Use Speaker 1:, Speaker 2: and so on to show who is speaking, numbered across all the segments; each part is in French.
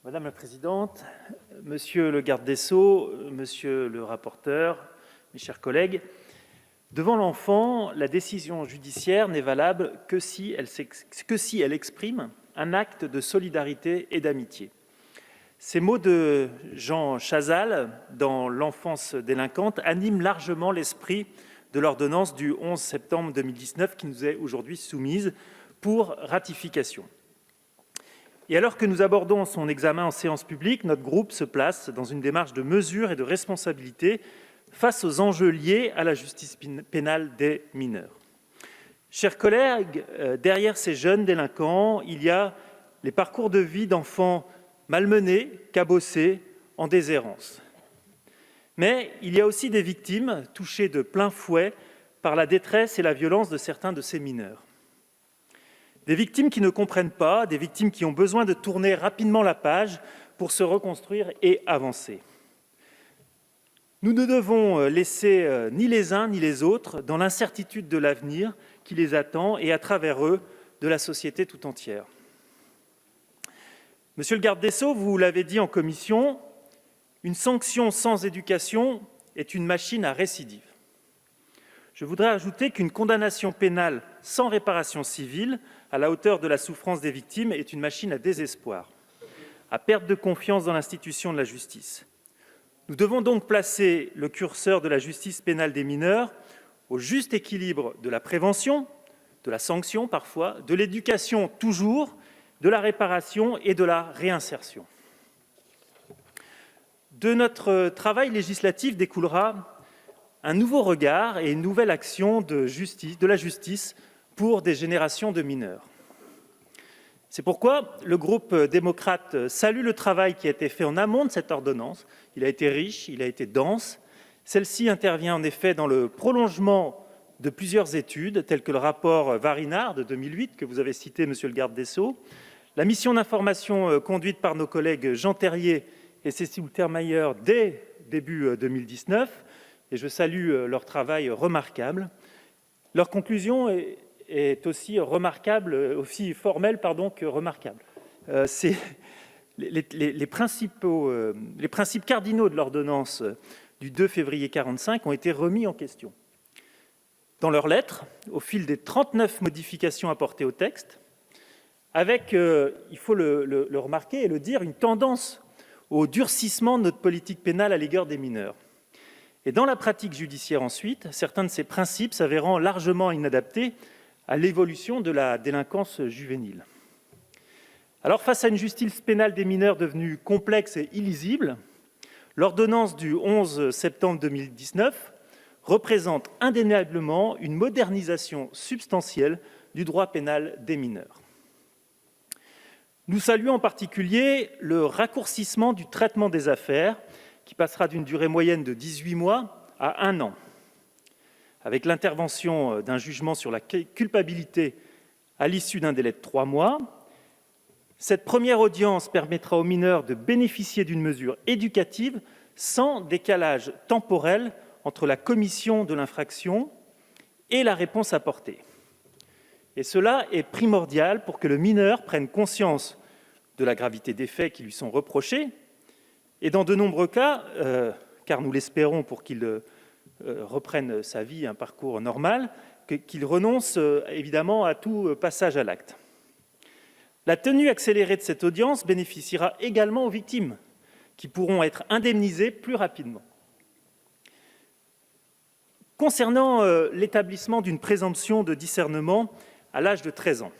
Speaker 1: Madame la présidente, monsieur le garde des Sceaux, monsieur le rapporteur, mes chers collègues, devant l'enfant, la décision judiciaire n'est valable que si elle exprime un acte de solidarité et d'amitié. Ces mots de Jean Chazal dans L'enfance délinquante animent largement l'esprit de l'ordonnance du 11 septembre 2019 qui nous est aujourd'hui soumise pour ratification. Et alors que nous abordons son examen en séance publique, notre groupe se place dans une démarche de mesure et de responsabilité face aux enjeux liés à la justice pénale des mineurs. Chers collègues, derrière ces jeunes délinquants, il y a les parcours de vie d'enfants malmenés, cabossés, en déshérence. Mais il y a aussi des victimes touchées de plein fouet par la détresse et la violence de certains de ces mineurs. Des victimes qui ne comprennent pas, des victimes qui ont besoin de tourner rapidement la page pour se reconstruire et avancer. Nous ne devons laisser ni les uns ni les autres dans l'incertitude de l'avenir qui les attend et, à travers eux, de la société tout entière. Monsieur le garde des Sceaux, vous l'avez dit en commission, une sanction sans éducation est une machine à récidive. Je voudrais ajouter qu'une condamnation pénale sans réparation civile, à la hauteur de la souffrance des victimes, est une machine à désespoir, à perte de confiance dans l'institution de la justice. Nous devons donc placer le curseur de la justice pénale des mineurs au juste équilibre de la prévention, de la sanction parfois, de l'éducation toujours, de la réparation et de la réinsertion. De notre travail législatif découlera un nouveau regard et une nouvelle action de la justice pour des générations de mineurs. C'est pourquoi le groupe démocrate salue le travail qui a été fait en amont de cette ordonnance. Il a été riche, il a été dense. Celle-ci intervient en effet dans le prolongement de plusieurs études, telles que le rapport Varinard de 2008, que vous avez cité, monsieur le garde des Sceaux, la mission d'information conduite par nos collègues Jean Terrier et Cécile Untermaier dès début 2019, et je salue leur travail remarquable. Leur conclusion est aussi remarquable, aussi formelle que remarquable. Les principes cardinaux de l'ordonnance du 2 février 1945 ont été remis en question. Dans leur lettre, au fil des 39 modifications apportées au texte, avec, il faut le remarquer et le dire, une tendance au durcissement de notre politique pénale à l'égard des mineurs. Et dans la pratique judiciaire ensuite, certains de ces principes s'avérant largement inadaptés à l'évolution de la délinquance juvénile. Alors face à une justice pénale des mineurs devenue complexe et illisible, l'ordonnance du 11 septembre 2019 représente indéniablement une modernisation substantielle du droit pénal des mineurs. Nous saluons en particulier le raccourcissement du traitement des affaires, qui passera d'une durée moyenne de 18 mois à 1 an, avec l'intervention d'un jugement sur la culpabilité à l'issue d'un délai de 3 mois. Cette première audience permettra aux mineurs de bénéficier d'une mesure éducative sans décalage temporel entre la commission de l'infraction et la réponse apportée. Et cela est primordial pour que le mineur prenne conscience de la gravité des faits qui lui sont reprochés et dans de nombreux cas, car nous l'espérons pour qu'il reprenne sa vie, un parcours normal, qu'il renonce évidemment à tout passage à l'acte. La tenue accélérée de cette audience bénéficiera également aux victimes, qui pourront être indemnisées plus rapidement. Concernant l'établissement d'une présomption de discernement à l'âge de 13 ans,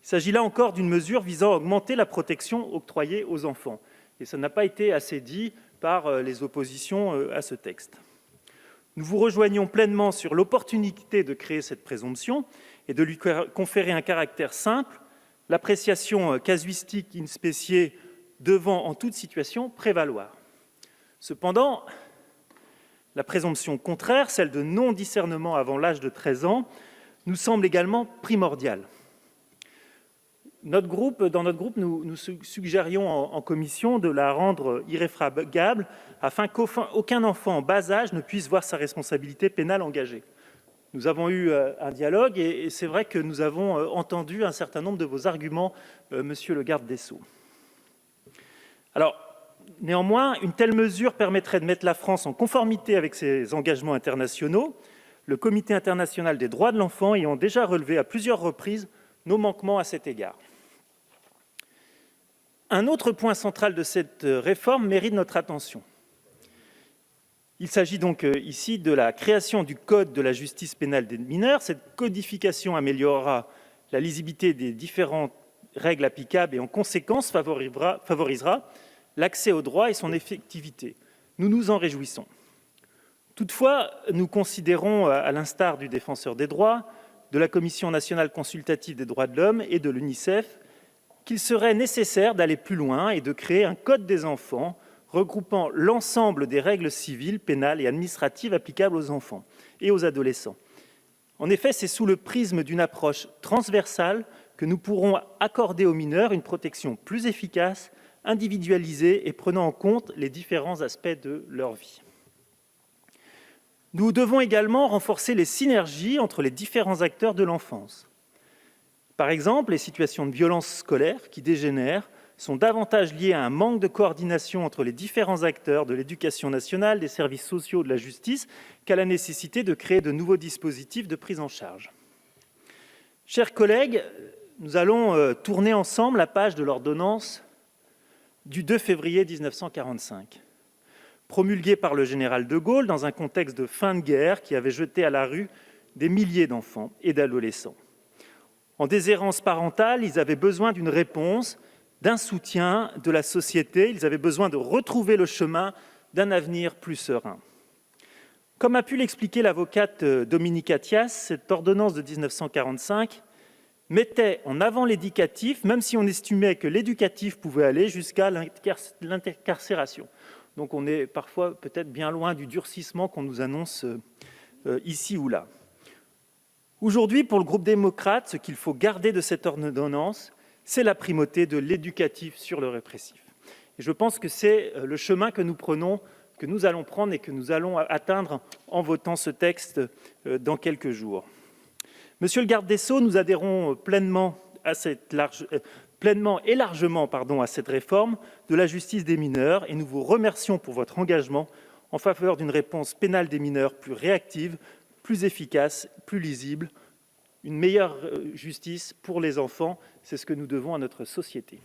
Speaker 1: il s'agit là encore d'une mesure visant à augmenter la protection octroyée aux enfants. Et ça n'a pas été assez dit par les oppositions à ce texte. Nous vous rejoignons pleinement sur l'opportunité de créer cette présomption et de lui conférer un caractère simple, l'appréciation casuistique in specie devant en toute situation prévaloir. Cependant, la présomption contraire, celle de non-discernement avant l'âge de 13 ans, nous semble également primordiale. Dans notre groupe, nous suggérions en commission de la rendre irréfragable afin qu'aucun enfant en bas âge ne puisse voir sa responsabilité pénale engagée. Nous avons eu un dialogue et c'est vrai que nous avons entendu un certain nombre de vos arguments, monsieur le garde des Sceaux. Alors, néanmoins, une telle mesure permettrait de mettre la France en conformité avec ses engagements internationaux, le Comité international des droits de l'enfant ayant déjà relevé à plusieurs reprises nos manquements à cet égard. Un autre point central de cette réforme mérite notre attention. Il s'agit donc ici de la création du Code de la justice pénale des mineurs. Cette codification améliorera la lisibilité des différentes règles applicables et en conséquence favorisera l'accès au droit et son effectivité. Nous nous en réjouissons. Toutefois, nous considérons, à l'instar du Défenseur des droits, de la Commission nationale consultative des droits de l'homme et de l'UNICEF, qu'il serait nécessaire d'aller plus loin et de créer un code des enfants regroupant l'ensemble des règles civiles, pénales et administratives applicables aux enfants et aux adolescents. En effet, c'est sous le prisme d'une approche transversale que nous pourrons accorder aux mineurs une protection plus efficace, individualisée et prenant en compte les différents aspects de leur vie. Nous devons également renforcer les synergies entre les différents acteurs de l'enfance. Par exemple, les situations de violence scolaire qui dégénèrent sont davantage liées à un manque de coordination entre les différents acteurs de l'éducation nationale, des services sociaux, de la justice, qu'à la nécessité de créer de nouveaux dispositifs de prise en charge. Chers collègues, nous allons tourner ensemble la page de l'ordonnance du 2 février 1945, promulguée par le général de Gaulle dans un contexte de fin de guerre qui avait jeté à la rue des milliers d'enfants et d'adolescents. En déshérence parentale, ils avaient besoin d'une réponse, d'un soutien de la société. Ils avaient besoin de retrouver le chemin d'un avenir plus serein. Comme a pu l'expliquer l'avocate Dominique Attias, cette ordonnance de 1945 mettait en avant l'éducatif, même si on estimait que l'éducatif pouvait aller jusqu'à l'incarcération. Donc on est parfois peut-être bien loin du durcissement qu'on nous annonce ici ou là. Aujourd'hui, pour le groupe démocrate, ce qu'il faut garder de cette ordonnance, c'est la primauté de l'éducatif sur le répressif. Et je pense que c'est le chemin que nous allons prendre et que nous allons atteindre en votant ce texte dans quelques jours. Monsieur le garde des Sceaux, nous adhérons pleinement et largement à cette réforme de la justice des mineurs et nous vous remercions pour votre engagement en faveur d'une réponse pénale des mineurs plus réactive, plus efficace, plus lisible, une meilleure justice pour les enfants. C'est ce que nous devons à notre société.